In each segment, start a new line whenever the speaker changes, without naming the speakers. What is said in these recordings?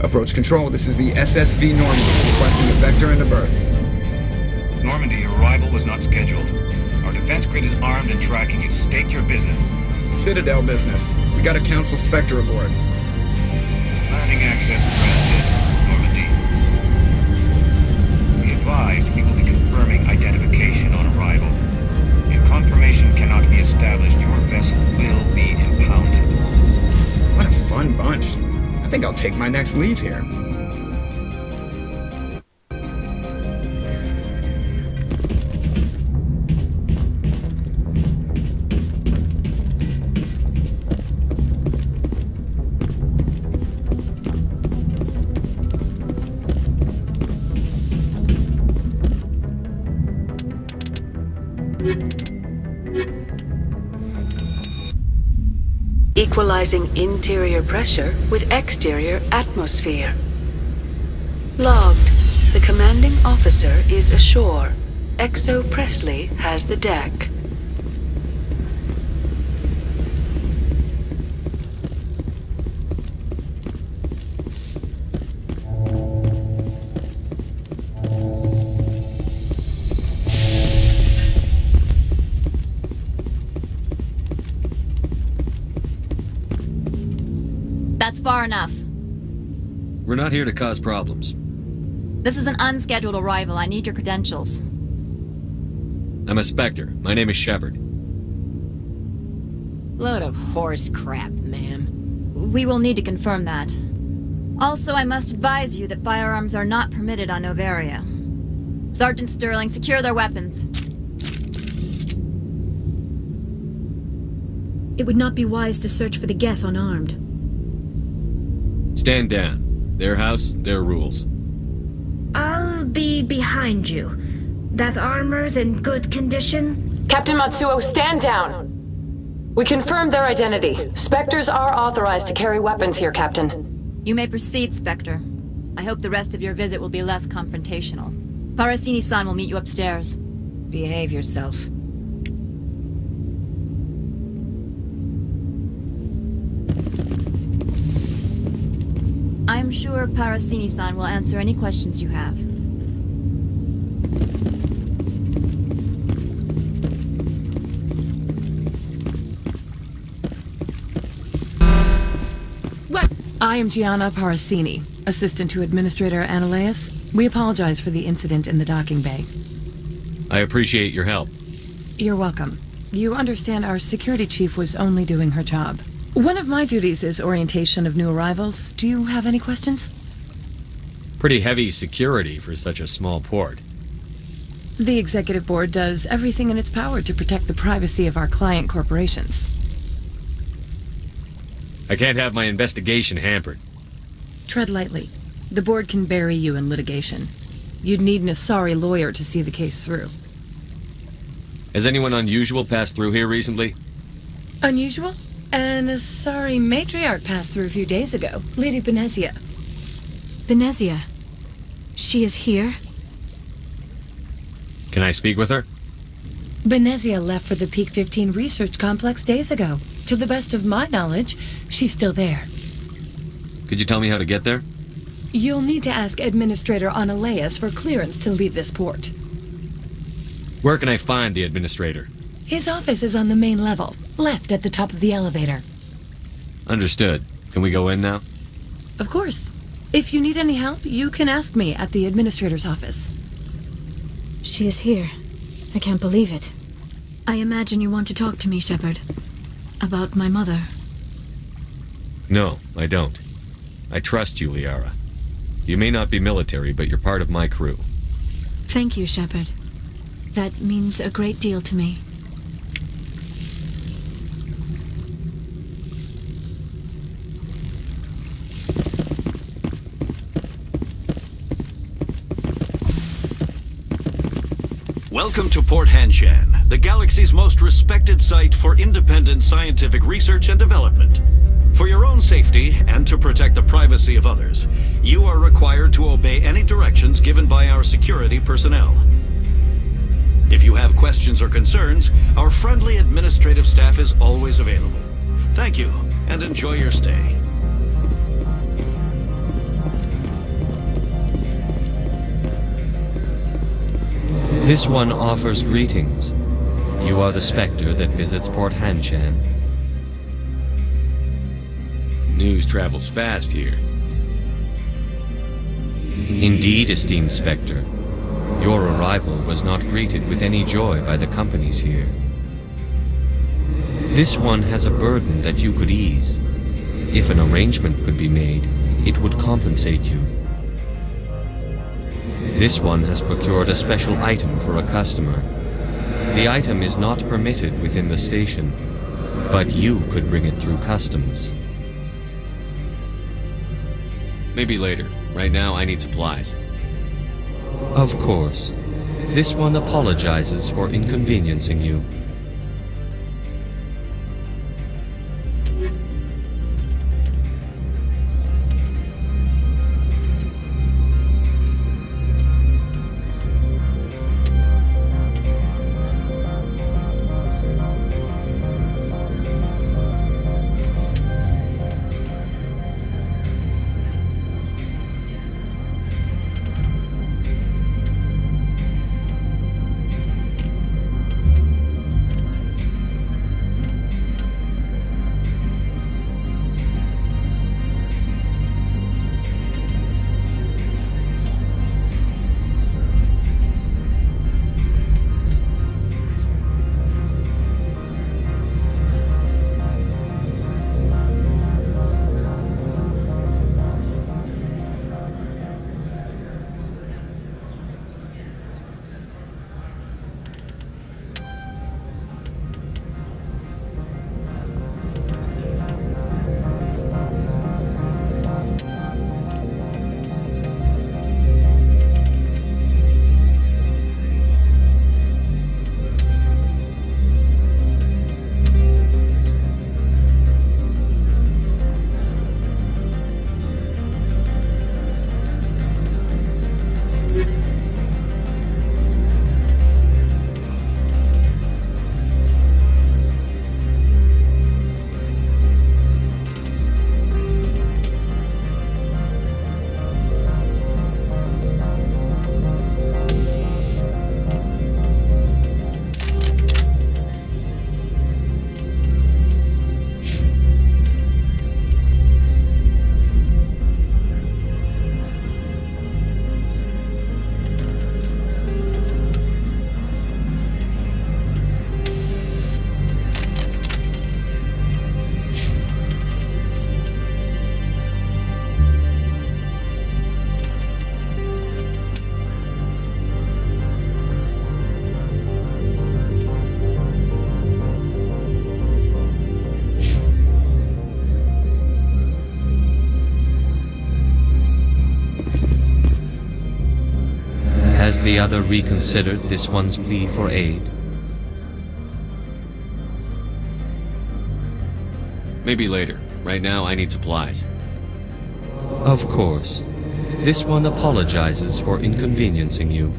Approach control, this is the SSV Normandy, requesting a vector and a berth.
Normandy, your arrival was not scheduled. Our defense grid is armed and tracking you. State your business.
Citadel business. We got a Council Spectre aboard.
Landing access granted, Normandy. Be advised, we will be confirming identification on arrival. If confirmation cannot be established, your vessel will be impounded.
What a fun bunch. I think I'll take my next leave here.
Equalizing interior pressure with exterior atmosphere. Logged. The commanding officer is ashore. Exo Presley has the deck.
That's far enough.
We're not here to cause problems.
This is an unscheduled arrival. I need your credentials.
I'm a Spectre. My name is Shepard.
Load of horse crap, ma'am.
We will need to confirm that. Also, I must advise you that firearms are not permitted on Noveria. Sergeant Sterling, secure their weapons.
It would not be wise to search for the Geth unarmed.
Stand down. Their house, their rules.
I'll be behind you. That armor's in good condition?
Captain Matsuo, stand down! We confirmed their identity. Spectres are authorized to carry weapons here, Captain.
You may proceed, Spectre. I hope the rest of your visit will be less confrontational. Parasini-san will meet you upstairs.
Behave yourself.
I'm sure Parasini-san will answer any questions you have.
What? I am Gianna Parasini, assistant to Administrator Ananias. We apologize for the incident in the docking bay.
I appreciate your help.
You're welcome. You understand our security chief was only doing her job. One of my duties is orientation of new arrivals. Do you have any questions?
Pretty heavy security for such a small port.
The Executive Board does everything in its power to protect the privacy of our client corporations.
I can't have my investigation hampered.
Tread lightly. The Board can bury you in litigation. You'd need an Asari lawyer to see the case through.
Has anyone unusual passed through here recently?
Unusual? An Asari matriarch passed through a few days ago. Lady Benezia.
Benezia? She is here?
Can I speak with her?
Benezia left for the Peak 15 research complex days ago. To the best of my knowledge, she's still there.
Could you tell me how to get there?
You'll need to ask Administrator Ananias for clearance to leave this port.
Where can I find the Administrator?
His office is on the main level, left at the top of the elevator.
Understood. Can we go in now?
Of course. If you need any help, you can ask me at the Administrator's office.
She is here. I can't believe it. I imagine you want to talk to me, Shepard. About my mother.
No, I don't. I trust you, Liara. You may not be military, but you're part of my crew.
Thank you, Shepard. That means a great deal to me.
Welcome to Port Hanshan, the galaxy's most respected site for independent scientific research and development. For your own safety, and to protect the privacy of others, you are required to obey any directions given by our security personnel. If you have questions or concerns, our friendly administrative staff is always available. Thank you, and enjoy your stay.
This one offers greetings. You are the Spectre that visits Port Hanshan.
News travels fast here.
Indeed, esteemed Spectre. Your arrival was not greeted with any joy by the companies here. This one has a burden that you could ease. If an arrangement could be made, it would compensate you. This one has procured a special item for a customer. The item is not permitted within the station, but you could bring it through customs.
Maybe later. Right now, I need supplies.
Of course. This one apologizes for inconveniencing you. Has the other reconsidered this one's plea for aid?
Maybe later. Right now, I need supplies.
Of course. This one apologizes for inconveniencing you.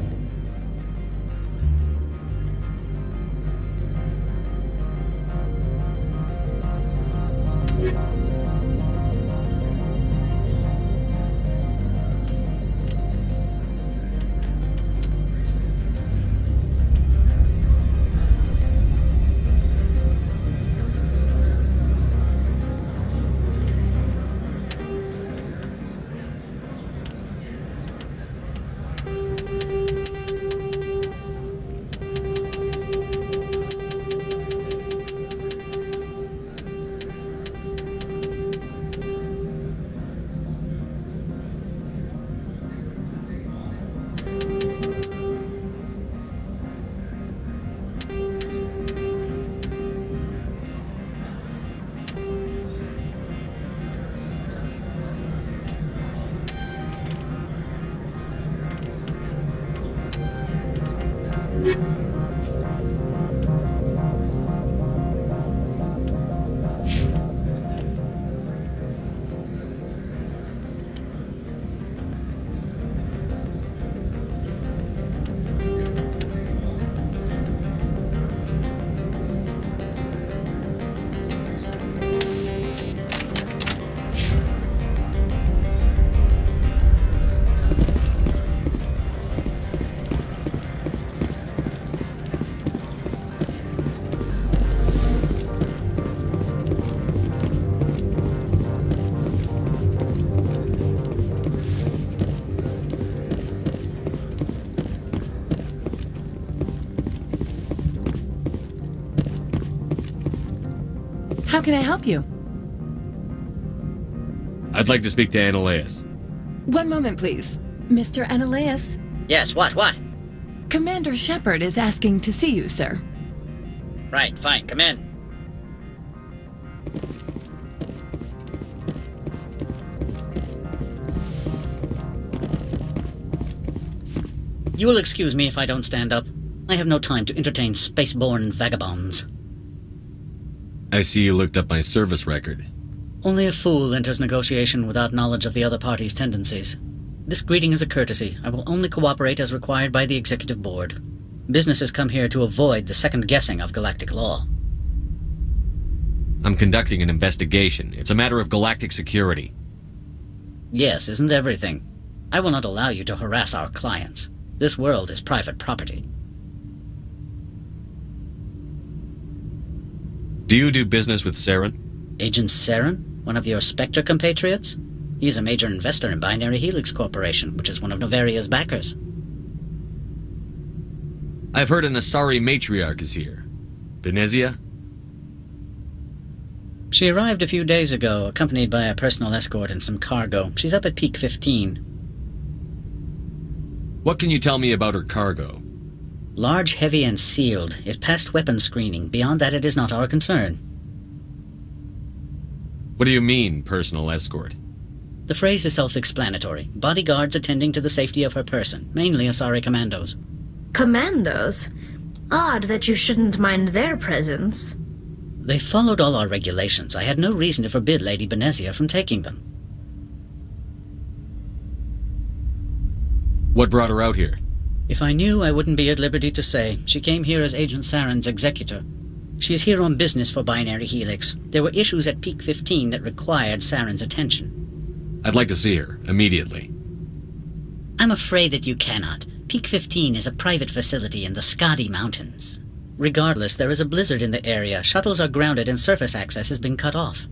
How can I help you?
I'd like to speak to Ananias.
One moment, please. Mr. Ananias?
Yes, what?
Commander Shepard is asking to see you, sir.
Right, fine, come in. You will excuse me if I don't stand up. I have no time to entertain spaceborne vagabonds.
I see you looked up my service record.
Only a fool enters negotiation without knowledge of the other party's tendencies. This greeting is a courtesy. I will only cooperate as required by the Executive Board. Businesses come here to avoid the second guessing of galactic law.
I'm conducting an investigation. It's a matter of galactic security.
Yes, isn't everything? I will not allow you to harass our clients. This world is private property.
Do you do business with Saren?
Agent Saren? One of your Spectre compatriots? He is a major investor in Binary Helix Corporation, which is one of Noveria's backers.
I've heard an Asari matriarch is here. Benezia?
She arrived a few days ago, accompanied by a personal escort and some cargo. She's up at Peak 15.
What can you tell me about her cargo?
Large, heavy, and sealed. It passed weapons screening. Beyond that, it is not our concern.
What do you mean, personal escort?
The phrase is self-explanatory. Bodyguards attending to the safety of her person, mainly Asari commandos.
Commandos? Odd that you shouldn't mind their presence.
They followed all our regulations. I had no reason to forbid Lady Benezia from taking them.
What brought her out here?
If I knew, I wouldn't be at liberty to say. She came here as Agent Saren's executor. She is here on business for Binary Helix. There were issues at Peak 15 that required Saren's attention.
I'd like to see her, immediately.
I'm afraid that you cannot. Peak 15 is a private facility in the Skadi Mountains. Regardless, there is a blizzard in the area. Shuttles are grounded and surface access has been cut off.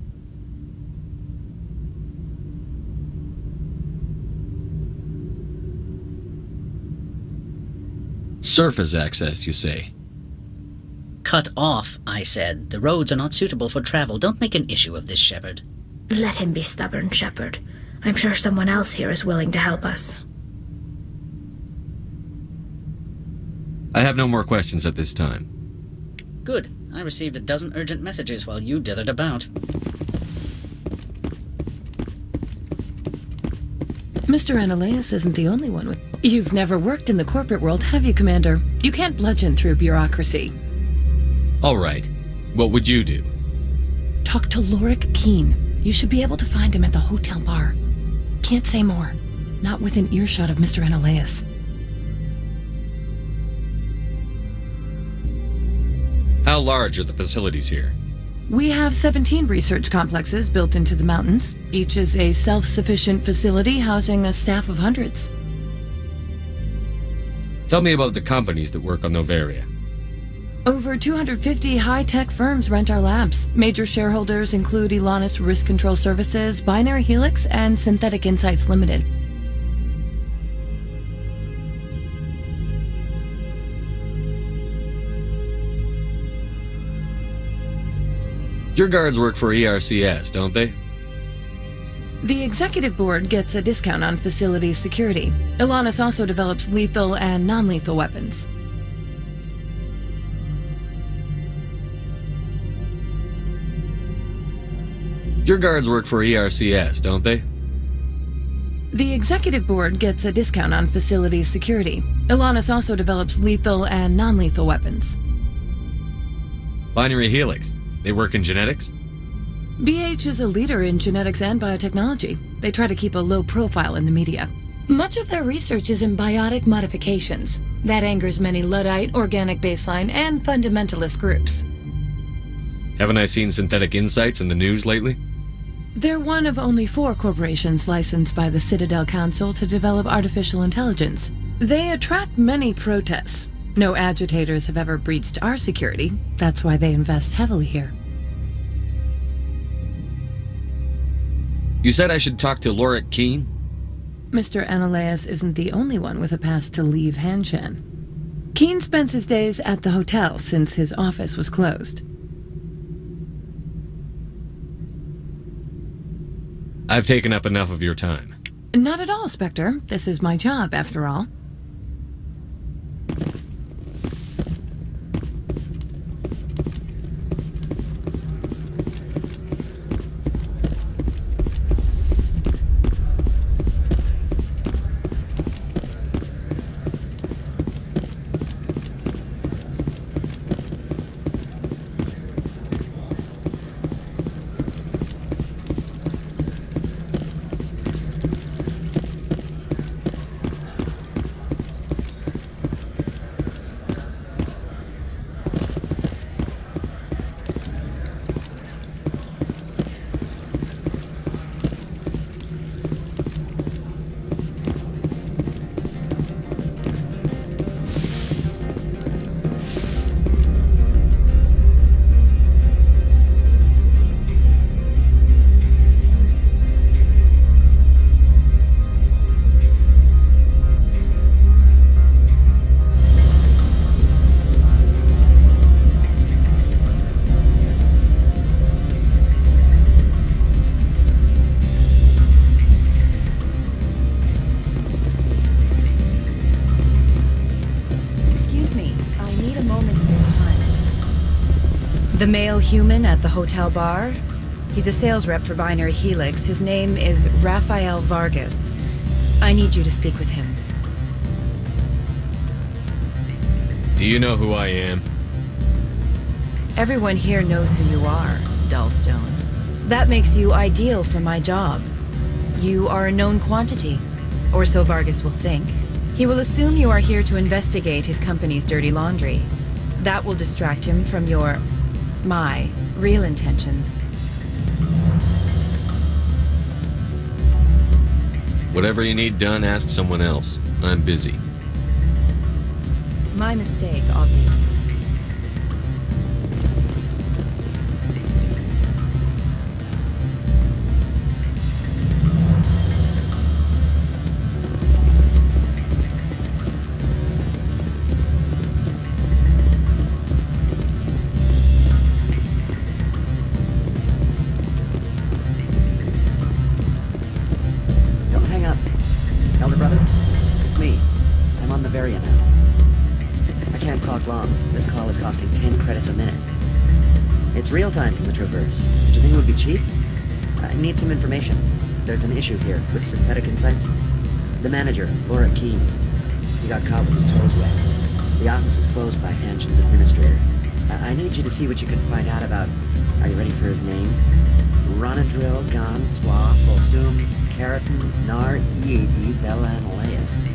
Surface access, you say?
Cut off, I said. The roads are not suitable for travel. Don't make an issue of this, Shepard.
Let him be stubborn, Shepard. I'm sure someone else here is willing to help us.
I have no more questions at this time.
Good. I received a dozen urgent messages while you dithered about.
Mr. Ananias isn't the only one with... You've never worked in the corporate world, have you, Commander? You can't bludgeon through bureaucracy.
All right. What would you do?
Talk to Lorik Keene. You should be able to find him at the hotel bar. Can't say more. Not within earshot of Mr. Ananias.
How large are the facilities here?
We have 17 research complexes built into the mountains. Each is a self-sufficient facility housing a staff of hundreds.
Tell me about the companies that work on Noveria.
Over 250 high-tech firms rent our labs. Major shareholders include Elanis Risk Control Services, Binary Helix, and Synthetic Insights Limited.
Your guards work for ERCS, don't they?
The Executive Board gets a discount on facility security. Elanis also develops lethal and non-lethal weapons.
Your guards work for ERCS, don't they?
The Executive Board gets a discount on facility security. Elanis also develops lethal and non-lethal weapons.
Binary Helix. They work in genetics?
BH is a leader in genetics and biotechnology. They try to keep a low profile in the media. Much of their research is in biotic modifications. That angers many Luddite, organic baseline, and fundamentalist groups.
Haven't I seen Synthetic Insights in the news lately?
They're one of only 4 corporations licensed by the Citadel Council to develop artificial intelligence. They attract many protests. No agitators have ever breached our security. That's why they invest heavily here.
You said I should talk to Lorik Keene?
Mr. Ananias isn't the only one with a pass to leave Hanshan. Keene spends his days at the hotel since his office was closed.
I've taken up enough of your time.
Not at all, Spectre. This is my job, after all.
The male human at the hotel bar? He's a sales rep for Binary Helix. His name is Rafael Vargas. I need you to speak with him.
Do you know who I am?
Everyone here knows who you are, Dullstone. That makes you ideal for my job. You are a known quantity, or so Vargas will think. He will assume you are here to investigate his company's dirty laundry. That will distract him from my real intentions.
Whatever you need done, ask someone else. I'm busy.
My mistake, obviously.
NOVERIA now. I can't talk long. This call is costing 10 credits a minute. It's real time from the Traverse. Do you think it would be cheap? I need some information. There's an issue here with synthetic insights. The manager, Laura Keene, he got caught with his toes wet. The office is closed by Hanshen's administrator. I need you to see what you can find out about... Are you ready for his name? Ronadril Gan Swa Folsum Keratin Nar Iedi Belanaleus.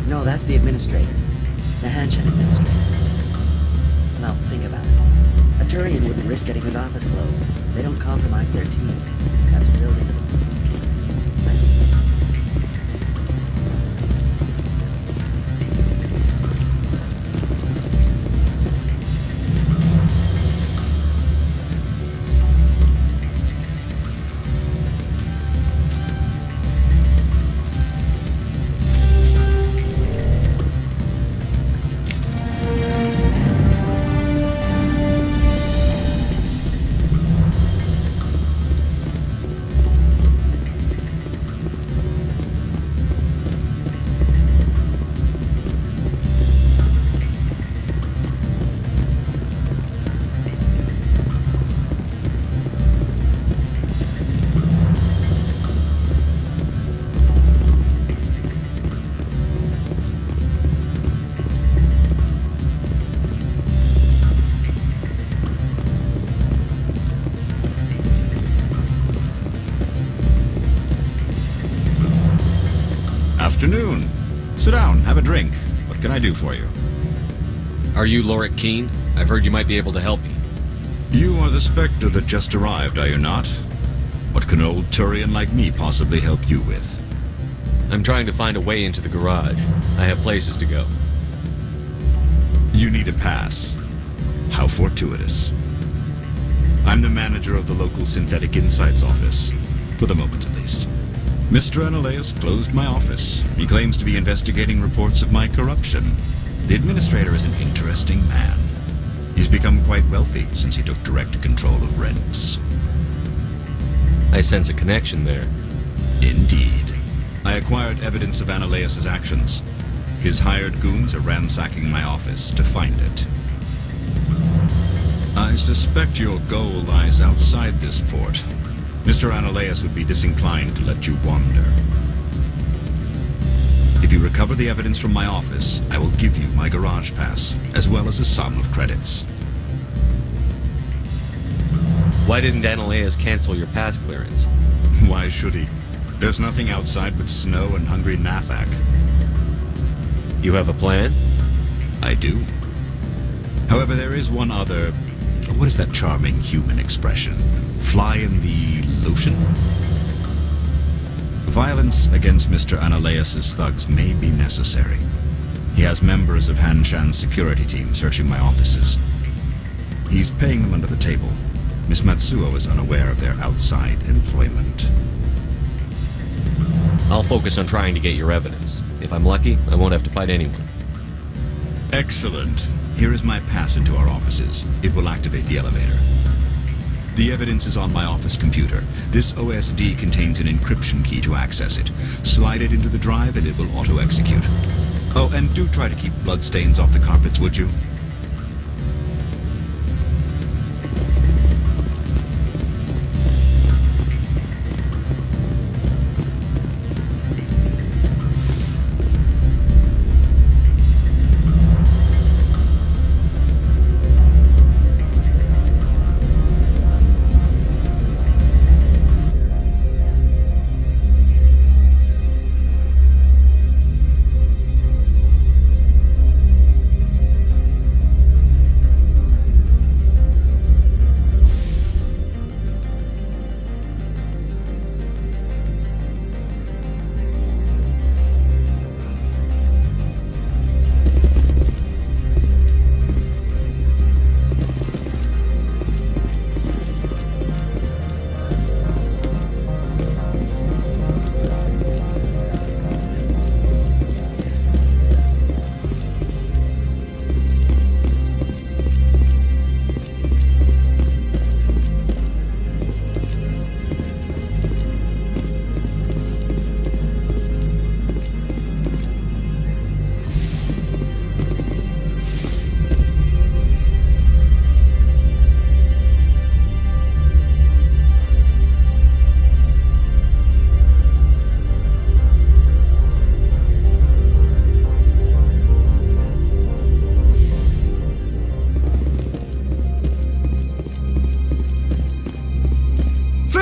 No, that's the administrator. The Hanshen administrator. Now, think about it. A Turian wouldn't risk getting his office closed. They don't compromise their team. That's built into the...
Afternoon. Sit down, have a drink. What can I do for you?
Are you Laura Keene? I've heard you might be able to help me.
You are the Spectre that just arrived, are you not? What can an old Turian like me possibly help you with?
I'm trying to find a way into the garage. I have places to go.
You need a pass. How fortuitous. I'm the manager of the local Synthetic Insights office. For the moment, at least. Mr. Analeus closed my office. He claims to be investigating reports of my corruption. The administrator is an interesting man. He's become quite wealthy since he took direct control of rents.
I sense a connection there.
Indeed. I acquired evidence of Ananias' actions. His hired goons are ransacking my office to find it. I suspect your goal lies outside this port. Mr. Ananias would be disinclined to let you wander. If you recover the evidence from my office, I will give you my garage pass, as well as a sum of credits.
Why didn't Ananias cancel your pass clearance?
Why should he? There's nothing outside but snow and hungry Nathak.
You have a plan?
I do. However, there is one other... What is that charming human expression? Fly in the lotion? Violence against Mr. Ananias' thugs may be necessary. He has members of Han Shan's security team searching my offices. He's paying them under the table. Miss Matsuo is unaware of their outside employment.
I'll focus on trying to get your evidence. If I'm lucky, I won't have to fight anyone.
Excellent. Here is my pass into our offices. It will activate the elevator. The evidence is on my office computer. This OSD contains an encryption key to access it. Slide it into the drive and it will auto-execute. Oh, and do try to keep bloodstains off the carpets, would you?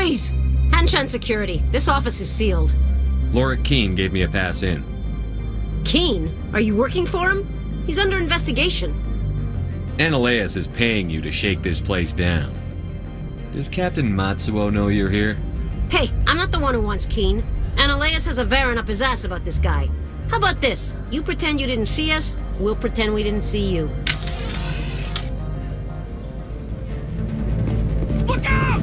Freeze! Hanshan Security. This office is sealed.
Lorik Keene gave me a pass in.
Keene? Are you working for him? He's under investigation.
Ananias is paying you to shake this place down. Does Captain Matsuo know you're here?
Hey, I'm not the one who wants Keene. Ananias has a Varen up his ass about this guy. How about this? You pretend you didn't see us, we'll pretend we didn't see you.
Look out!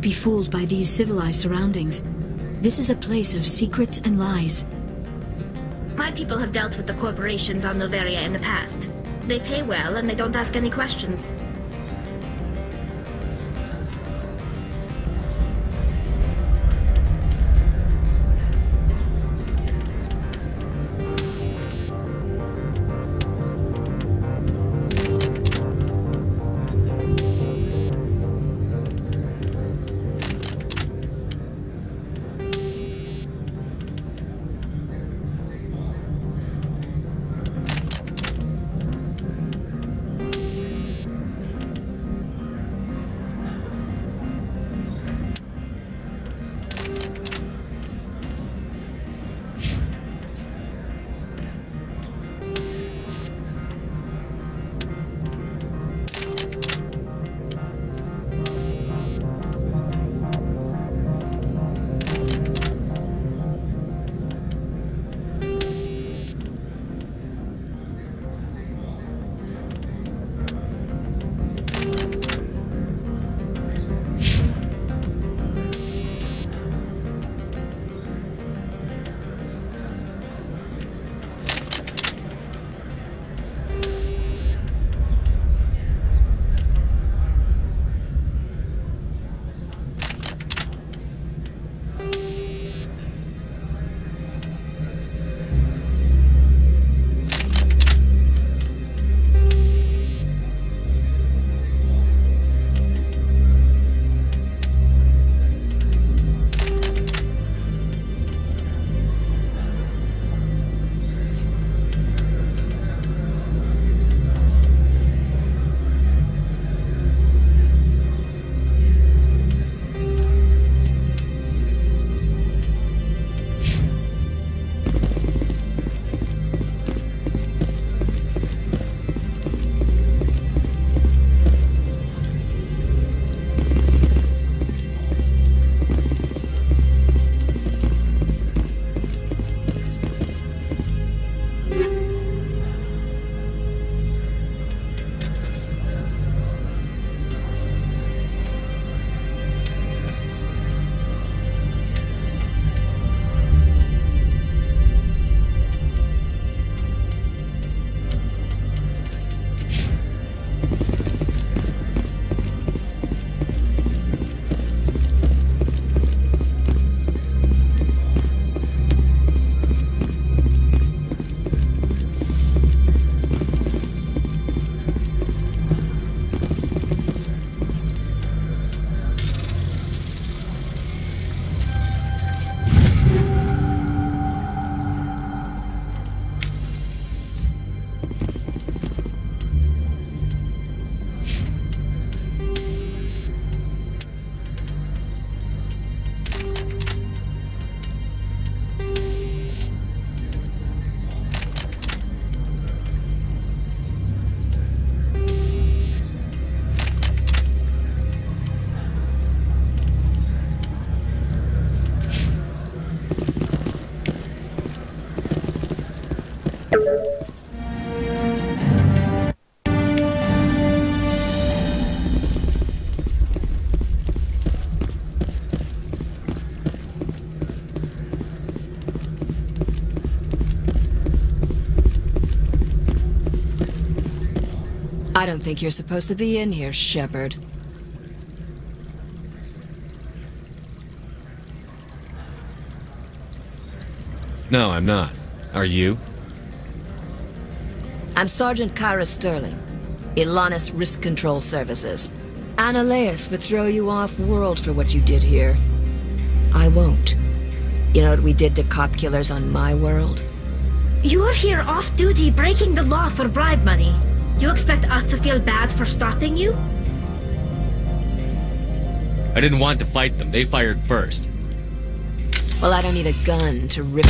not be fooled by these civilized surroundings. This is a place of secrets and lies.
My people have dealt with the corporations on Noveria in the past. They pay well and they don't ask any questions.
I don't think you're supposed to be in here, Shepard.
No, I'm not. Are you?
I'm Sergeant Kyra Sterling, Ilanis Risk Control Services. Ananias would throw you off-world for what you did here. I won't. You know what we did to cop killers on my world?
You're here off-duty breaking the law for bribe money. You expect us to feel bad for stopping you?
I didn't want to fight them. They fired first.
Well, I don't need a gun to rip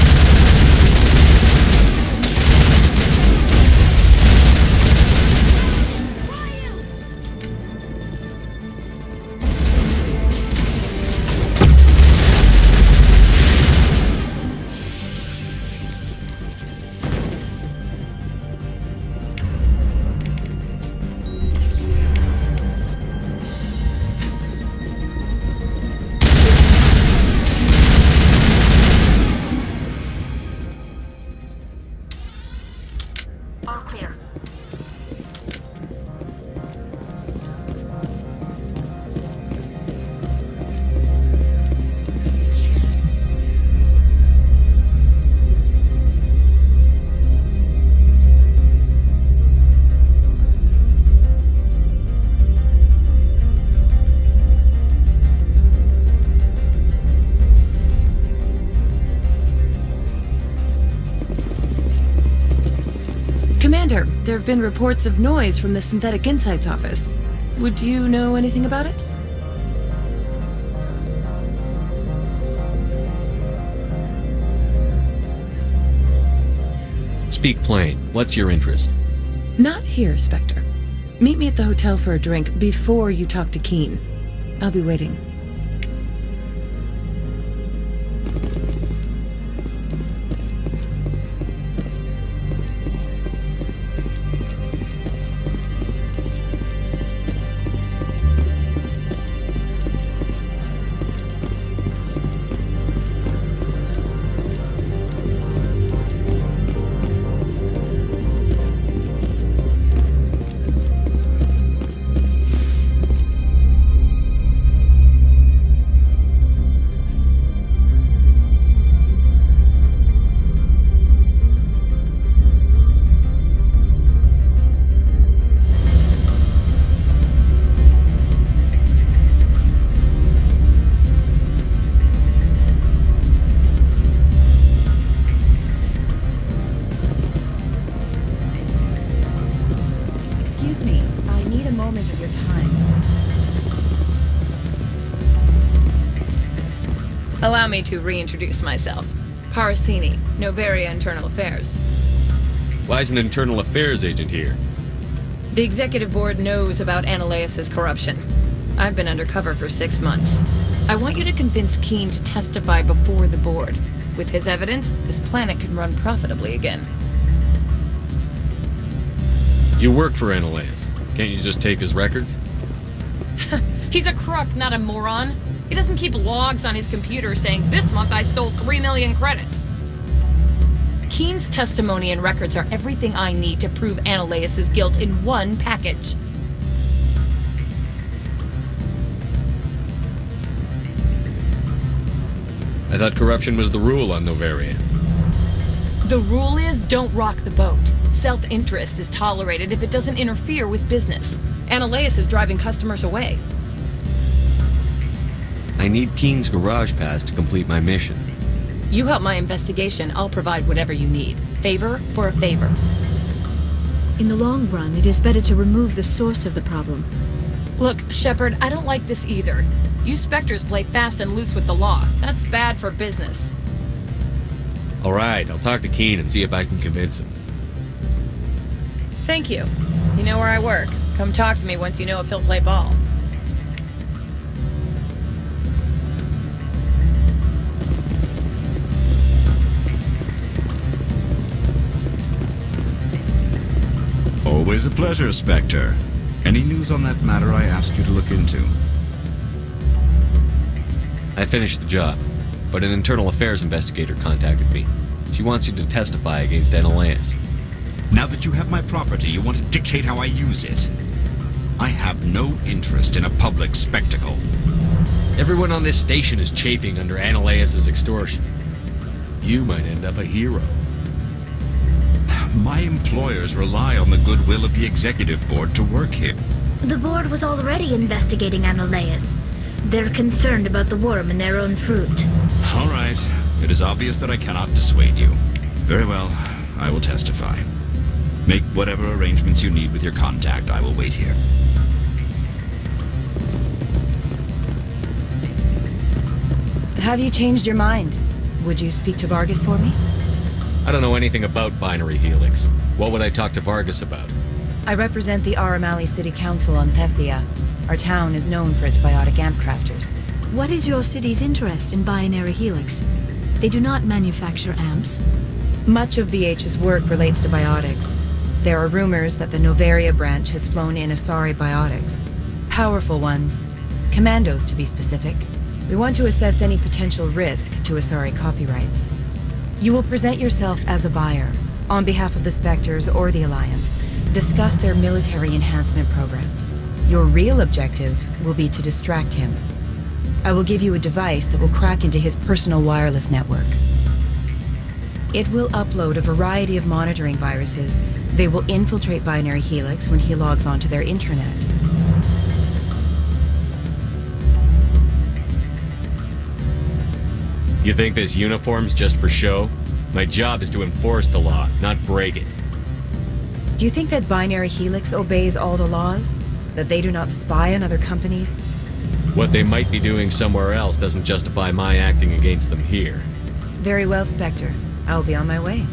there have been reports of noise from the Synthetic Insights office. Would you know anything about it?
Speak plain. What's your interest?
Not here, Spectre. Meet me at the hotel for a drink before you talk to Keen. I'll be waiting.
Allow me to reintroduce myself. Parasini, Noveria Internal Affairs.
Why is an internal affairs agent here?
The executive board knows about Ananias' corruption. I've been undercover for 6 months. I want you to convince Keen to testify before the board. With his evidence, this planet can run profitably again.
You work for Ananias. Can't you just take his records?
He's a crook, not a moron. He doesn't keep logs on his computer saying, "This month I stole 3 million credits." Keen's testimony and records are everything I need to prove Ananias' guilt in one package.
I thought corruption was the rule on Noveria.
The rule is, don't rock the boat. Self-interest is tolerated if it doesn't interfere with business. Ananias is driving customers away.
I need Keen's garage pass to complete my mission.
You help my investigation, I'll provide whatever you need. Favor for a favor.
In the long run, it is better to remove the source of the problem.
Look, Shepard, I don't like this either. You Spectres play fast and loose with the law. That's bad for business.
Alright, I'll talk to Keen and see if I can convince him.
Thank you. You know where I work. Come talk to me once you know if he'll play ball.
Always a pleasure, Spectre. Any news on that matter I asked you to look into?
I finished the job, but an internal affairs investigator contacted me. She wants you to testify against Ananias.
Now that you have my property, you want to dictate how I use it. I have no interest in a public spectacle.
Everyone on this station is chafing under Ananias' extortion. You might end up a hero.
My employers rely on the goodwill of the executive board to work here.
The board was already investigating Ananias. They're concerned about the worm in their own fruit.
All right. It is obvious that I cannot dissuade you. Very well. I will testify. Make whatever arrangements you need with your contact. I will wait here.
Have you changed your mind? Would you speak to Vargas for me?
I don't know anything about binary helix. What would I talk to Vargas about?
I represent the Aramali City Council on Thessia. Our town is known for its biotic amp crafters.
What is your city's interest in binary helix? They do not manufacture amps.
Much of BH's work relates to biotics. There are rumors that the Noveria branch has flown in Asari biotics. Powerful ones. Commandos, to be specific. We want to assess any potential risk to Asari copyrights. You will present yourself as a buyer, on behalf of the Spectres or the Alliance. Discuss their military enhancement programs. Your real objective will be to distract him. I will give you a device that will crack into his personal wireless network. It will upload a variety of monitoring viruses. They will infiltrate Binary Helix when he logs onto their intranet.
You think this uniform's just for show? My job is to enforce the law, not break it.
Do you think that Binary Helix obeys all the laws? That they do not spy on other companies?
What they might be doing somewhere else doesn't justify my acting against them here.
Very well, Spectre. I'll be on my way.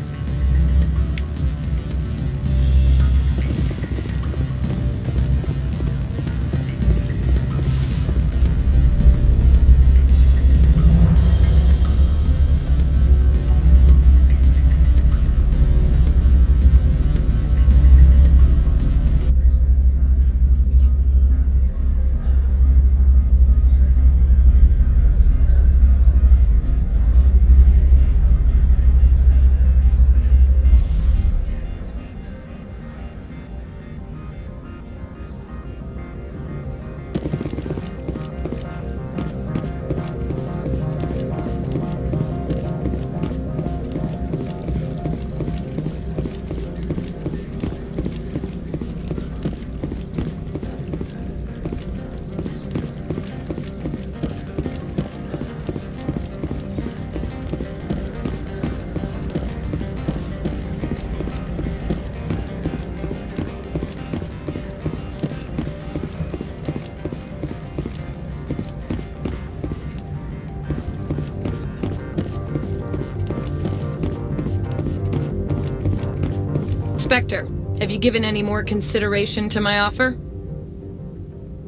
Spectre, have you given any more consideration to my offer?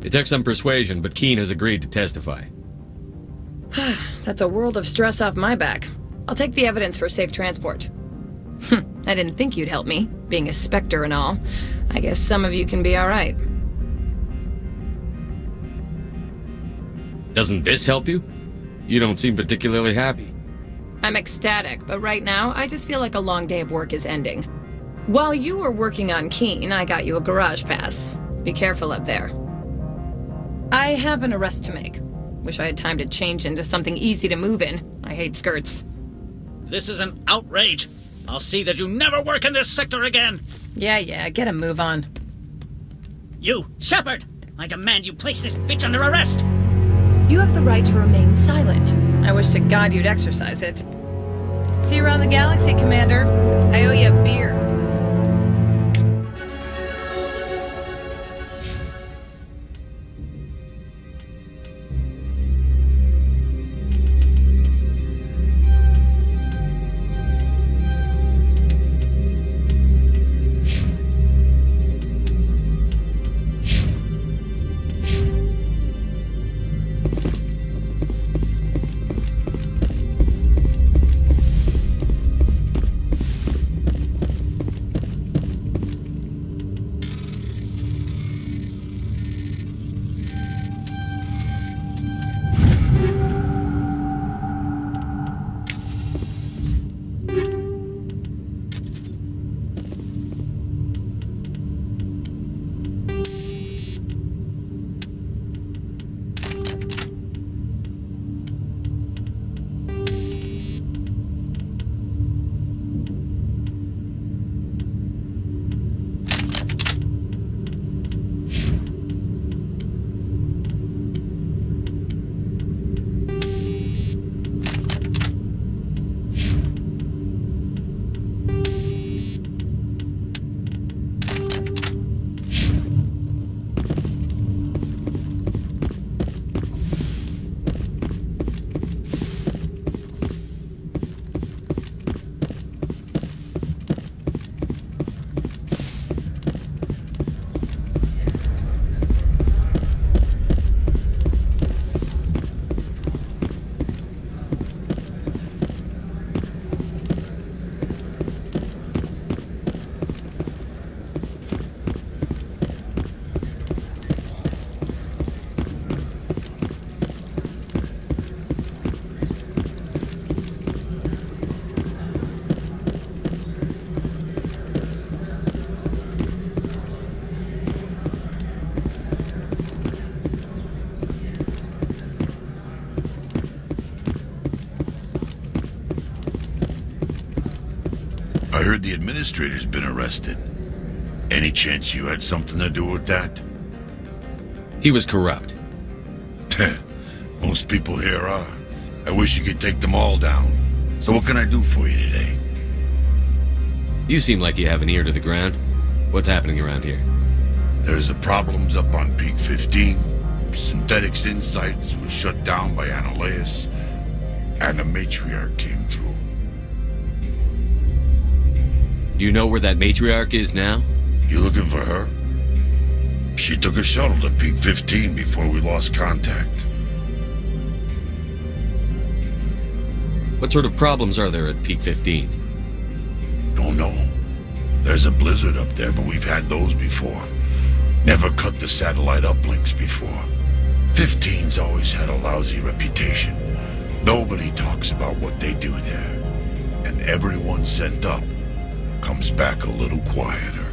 It took some persuasion, but Keen has agreed to testify.
That's a world of stress off my back. I'll take the evidence for safe transport. I didn't think you'd help me, being a Spectre and all. I guess some of you can be alright.
Doesn't this help you? You don't seem particularly happy.
I'm ecstatic, but right now, I just feel like a long day of work is ending. While you were working on Keen, I got you a garage pass. Be careful up there. I have an arrest to make. Wish I had time to change into something easy to move in. I hate skirts.
This is an outrage. I'll see that you never work in this sector again.
Yeah, get a move on.
You, Shepard! I demand you place this bitch under arrest!
You have the right to remain silent. I wish to God you'd exercise it. See you around the galaxy, Commander. I owe you a beer.
I heard the administrator's been arrested. Any chance you had something to do with that?
He was corrupt.
Most people here are. I wish you could take them all down. So what can I do for you today?
You seem like you have an ear to the ground. What's happening around here?
There's the problems up on Peak 15. Synthetics Insights was shut down by Analeus, and the Matriarch came through.
Do you know where that Matriarch is now?
You looking for her? She took a shuttle to Peak 15 before we lost contact.
What sort of problems are there at Peak 15?
Don't know. There's a blizzard up there, but we've had those before. Never cut the satellite uplinks before. 15's always had a lousy reputation. Nobody talks about what they do there. And everyone sent up comes back a little quieter.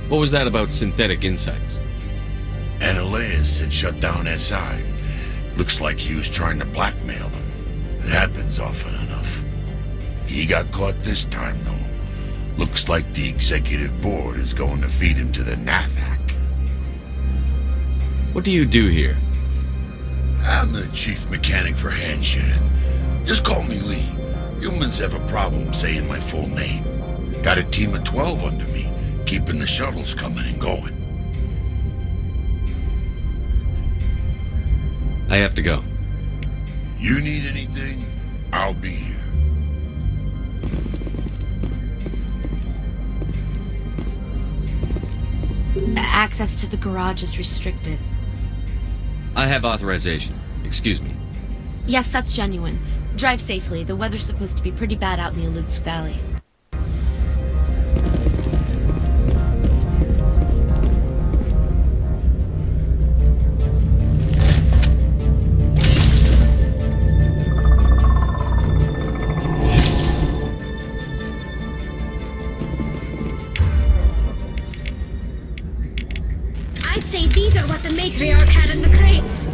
What was that about Synthetic Insights?
Analeus had shut down SI. Looks like he was trying to blackmail them. It happens often enough. He got caught this time, though. Looks like the executive board is going to feed him to the Nathak.
What do you do here?
I'm the chief mechanic for Handshed. Just call me Lee. Humans have a problem saying my full name. Got a team of 12 under me, keeping the shuttles coming and going.
I have to go.
You need anything, I'll be here.
Access to the garage is restricted.
I have authorization. Excuse me.
Yes, that's genuine. Drive safely. The weather's supposed to be pretty bad out in the Alutsk Valley.
I'd say these are what the Matriarch had in the crates.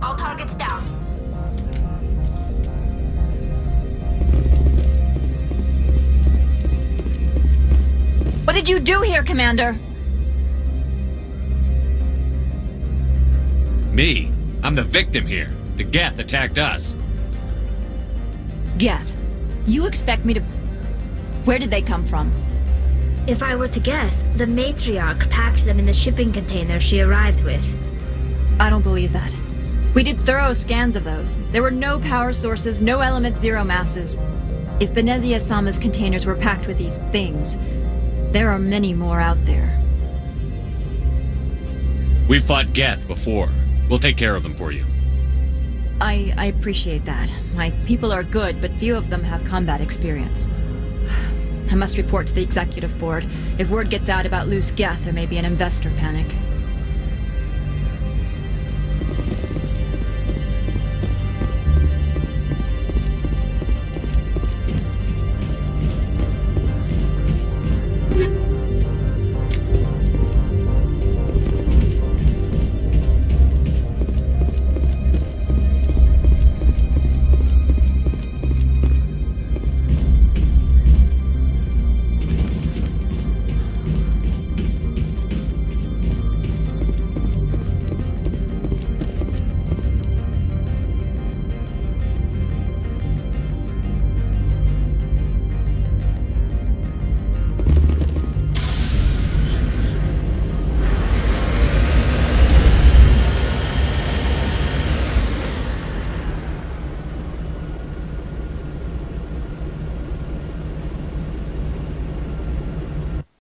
All targets down.
What did you do here, Commander?
Me? I'm the victim here. The Geth attacked us.
Geth, you expect me to... Where did they come from?
If I were to guess, the Matriarch packed them in the shipping container she arrived with.
I don't believe that. We did thorough scans of those. There were no power sources, no element zero masses. If Benezia-sama's containers were packed with these things, there are many more out there.
We've fought Geth before. We'll take care of them for you.
I appreciate that. My people are good, but few of them have combat experience. I must report to the executive board. If word gets out about loose Geth, there may be an investor panic.